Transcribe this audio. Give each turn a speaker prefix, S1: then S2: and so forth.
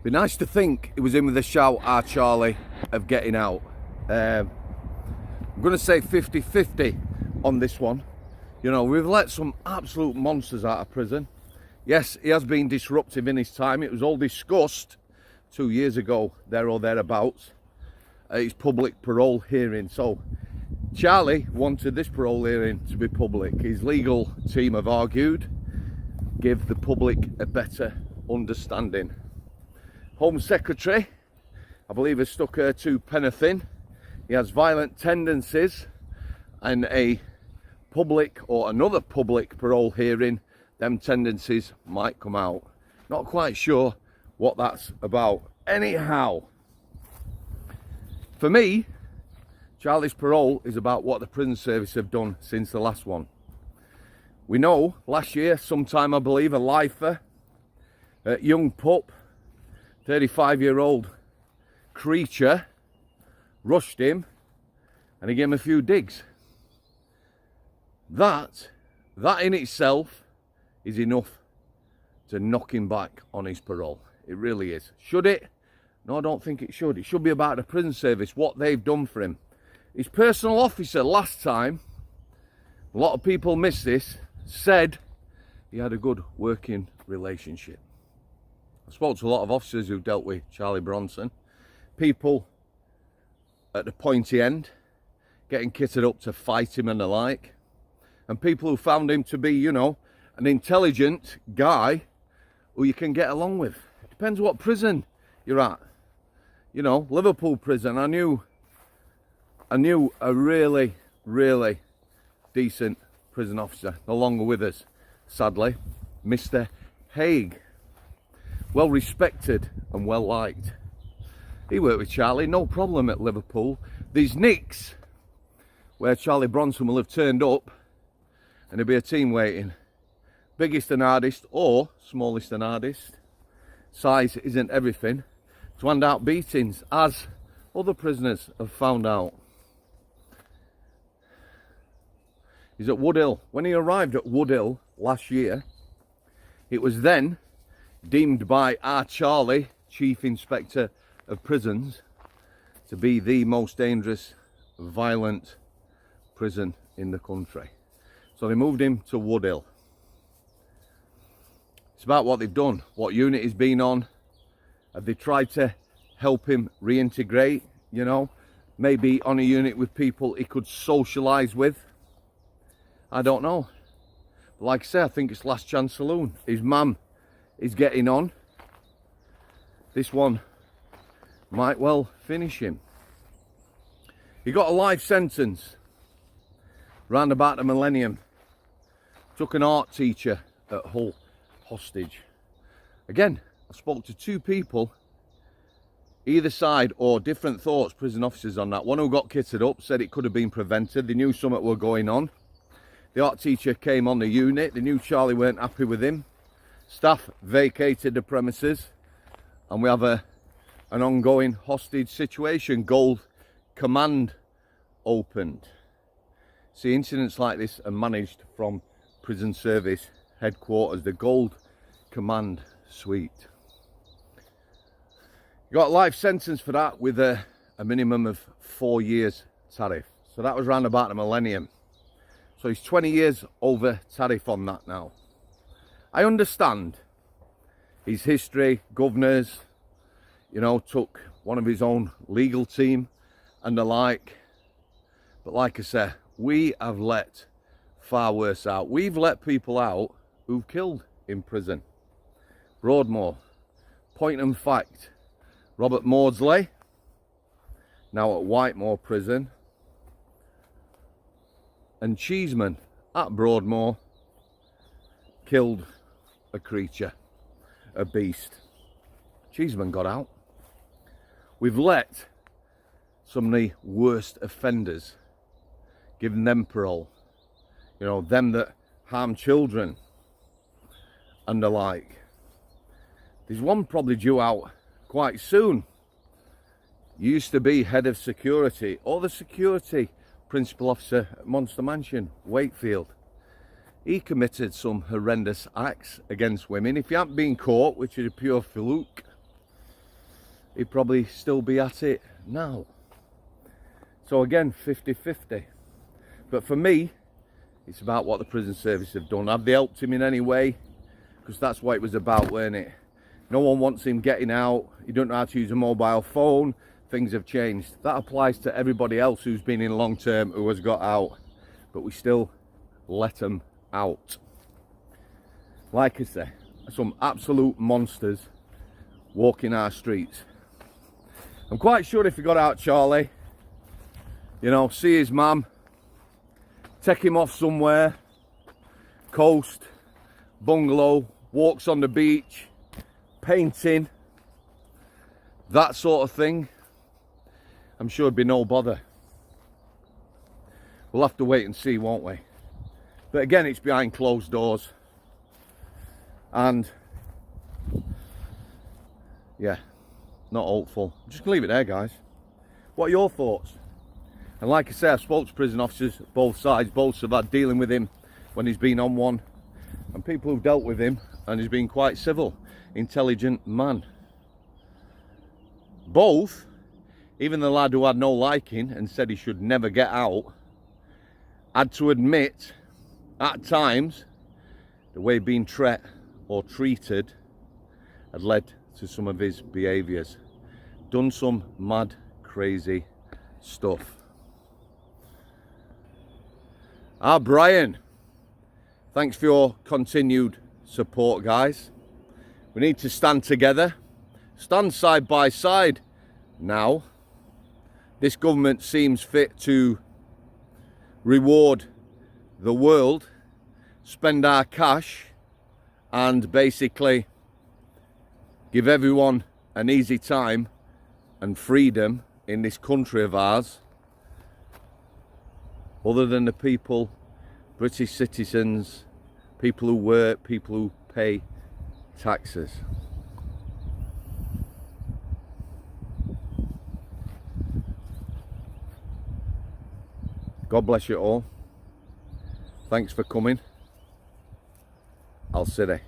S1: Be nice to think it was in with a shout, our Charlie, of getting out. I'm going to say 50-50 on this one. You know, we've let some absolute monsters out of prison. Yes, he has been disruptive in his time. It was all discussed 2 years ago, there or thereabouts, at his public parole hearing. So Charlie wanted this parole hearing to be public. His legal team have argued, give the public a better understanding. Home Secretary, I believe, has stuck her to Penathin. He has violent tendencies, and a public or another public parole hearing, them tendencies might come out. Not quite sure what that's about. Anyhow, for me, Charlie's parole is about what the prison service have done since the last one. We know last year, sometime I believe, a lifer, a young pup, 35-year-old creature, rushed him and he gave him a few digs. That in itself is enough to knock him back on his parole. It really is. Should it? No, I don't think it should. It should be about the prison service, what they've done for him. His personal officer last time, a lot of people miss this, said he had a good working relationship. I spoke to a lot of officers who dealt with Charlie Bronson. People at the pointy end, getting kitted up to fight him and the like. And people who found him to be, you know, an intelligent guy who you can get along with. It depends what prison you're at. You know, Liverpool prison, I knew a really, really decent prison officer, no longer with us, sadly, Mr. Haig. Well respected and well liked. He worked with Charlie, no problem at Liverpool. These nicks, where Charlie Bronson will have turned up, and there'll be a team waiting. Biggest and hardest, or smallest and hardest. Size isn't everything. To hand out beatings, as other prisoners have found out. He's at Woodhill. When he arrived at Woodhill last year, it was then deemed by our Charlie, Chief Inspector of Prisons, to be the most dangerous, violent prison in the country. So they moved him to Woodhill. It's about what they've done, what unit he's been on. Have they tried to help him reintegrate, you know? Maybe on a unit with people he could socialise with. I don't know. But like I say, I think it's last chance saloon. His mum is getting on. This one might well finish him. He got a life sentence round about the millennium. Took an art teacher at Hull hostage. Again, I spoke to two people, either side, or different thoughts, prison officers on that. One who got kitted up, said it could have been prevented. They knew something were going on. The art teacher came on the unit. They knew Charlie weren't happy with him. Staff vacated the premises, and we have an ongoing hostage situation. Gold Command opened. See, incidents like this are managed from prison service headquarters, the Gold Command suite. You got a life sentence for that with a minimum of 4 years tariff. So that was round about the millennium. So he's 20 years over tariff on that now. I understand his history, governors, you know, took one of his own legal team and the like. But like I said, we have let far worse out. We've let people out who've killed in prison. Broadmoor, point and fact, Robert Maudsley, now at Whitemoor prison, and Cheeseman at Broadmoor killed a creature, a beast. Cheeseman got out. We've let some of the worst offenders, given them parole. You know, them that harm children and the like. There's one probably due out quite soon. Used to be head of security, or the security principal officer at Monster Mansion, Wakefield. He committed some horrendous acts against women. If he hadn't been caught, which is a pure fluke, he'd probably still be at it now. So again, 50-50. But for me, it's about what the prison service have done. Have they helped him in any way? Because that's what it was about, weren't it? No one wants him getting out. He don't know how to use a mobile phone. Things have changed. That applies to everybody else who's been in long term who has got out. But we still let them out. Like I say, some absolute monsters walking our streets. I'm quite sure if he got out, Charlie, you know, see his mum, take him off somewhere, coast, bungalow, walks on the beach, painting, that sort of thing, I'm sure it'd be no bother. We'll have to wait and see, won't we? But again, it's behind closed doors. And yeah, not hopeful. I'm just gonna leave it there, guys. What are your thoughts? And like I say, I've spoke to prison officers, both sides. Both have had dealing with him when he's been on one, and people who've dealt with him, and he's been quite civil, intelligent man. Both, even the lad who had no liking and said he should never get out, had to admit at times the way being treated had led to some of his behaviours. Done some mad, crazy stuff. Brian, thanks for your continued support, guys. We need to stand together, stand side by side now. This government seems fit to reward the world, spend our cash, and basically give everyone an easy time and freedom in this country of ours, other than the people, British citizens, people who work, people who pay taxes. God bless you all. Thanks for coming. I'll see you.